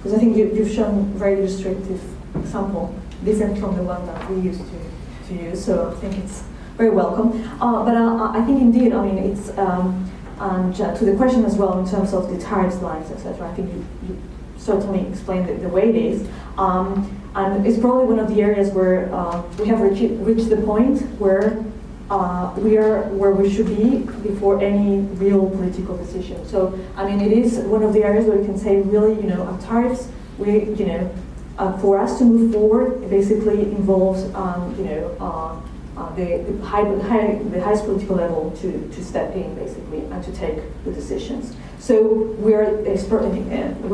Because I think you've shown very illustrative example, different from the one that we used to use. So I think it's very welcome. But I think indeed, I mean, it's, and to the question as well in terms of the tariff lines, etc. I think you certainly explained it the way it is. And it's probably one of the areas where we have reached the point where we are where we should be before any real political decision. So, I mean, it is one of the areas where we can say, really, you know, on tariffs, for us to move forward, it basically involves, the highest political level to step in, basically, and to take the decisions. So we're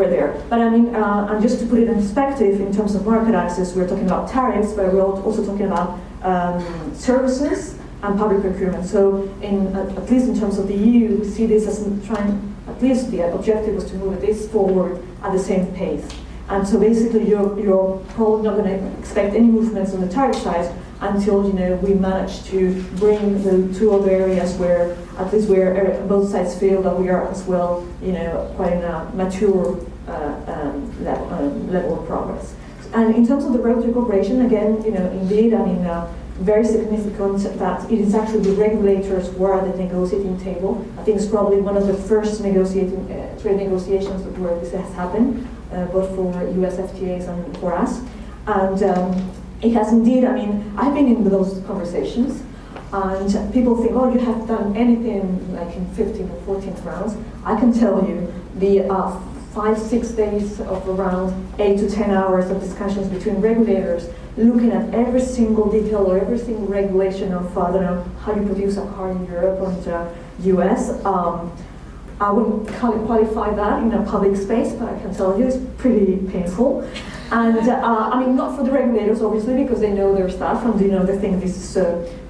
there. But I mean, and just to put it in perspective, in terms of market access, we're talking about tariffs, but we're also talking about services and public procurement. So at least in terms of the EU, we see this as trying, at least the objective was to move this forward at the same pace. And so basically you're probably not going to expect any movements on the tariff side until we manage to bring the two other areas where at least where both sides feel that we are as well quite in a mature level of progress. And in terms of the regulatory cooperation, again, indeed, I mean, very significant that it is actually the regulators who are at the negotiating table. I think it's probably one of the first trade negotiations where this has happened, both for US FTAs and for us. And it has indeed, I mean, I've been in those conversations, and people think, oh, you have done anything like in 15th or 14th rounds. I can tell you the 5-6 days of around 8 to 10 hours of discussions between regulators, looking at every single detail or every single regulation of, I don't know, how you produce a car in Europe or in the US. I wouldn't qualify that in a public space, but I can tell you it's pretty painful. And I mean, not for the regulators, obviously, because they know their stuff and they think this is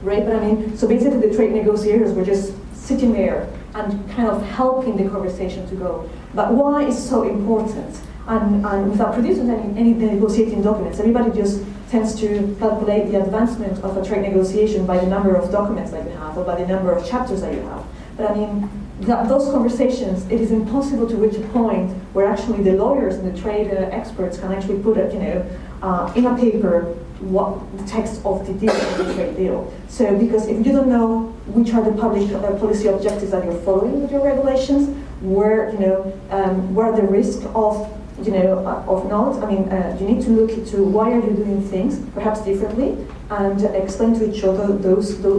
great. But I mean, so basically the trade negotiators were just sitting there and kind of helping the conversation to go. But why is so important? And without producing any negotiating documents, everybody just tends to calculate the advancement of a trade negotiation by the number of documents that you have or by the number of chapters that you have. But I mean, those conversations, it is impossible to reach a point where actually the lawyers and the trade experts can actually put it, in a paper what the text of the deal, of the trade deal. So because if you don't know which are the public policy objectives that you're following with your regulations, where the risk of of not. I mean, you need to look into why are you doing things perhaps differently, and explain to each other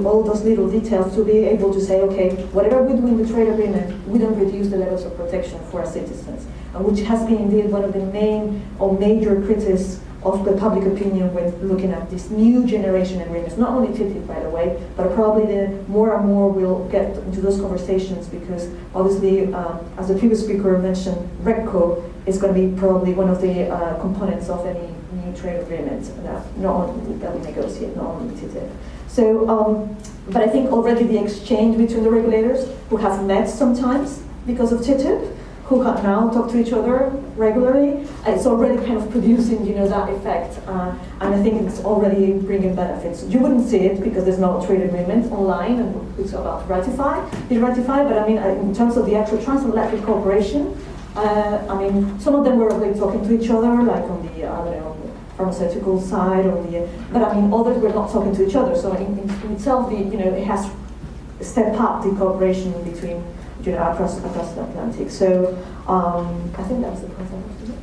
all those little details to be able to say, okay, whatever we do in the trade agreement, we don't reduce the levels of protection for our citizens, which has been indeed one of the main or major critics of the public opinion when looking at this new generation agreements, not only TTIP, by the way, but probably more and more we'll get into those conversations because obviously, as the previous speaker mentioned, RECO is going to be probably one of the components of any new trade agreement that we negotiate, not only TTIP. So, but I think already the exchange between the regulators who have met sometimes because of TTIP, who can now talk to each other regularly, it's already kind of producing, that effect, and I think it's already bringing benefits. You wouldn't see it because there's no trade agreement online, and it's about to be ratified. But I mean, in terms of the actual transatlantic cooperation, I mean, some of them were already talking to each other, like on the pharmaceutical side, but I mean, others were not talking to each other. So in itself, it has stepped up the cooperation between. Across the Atlantic. So I think that was the point I wanted to do.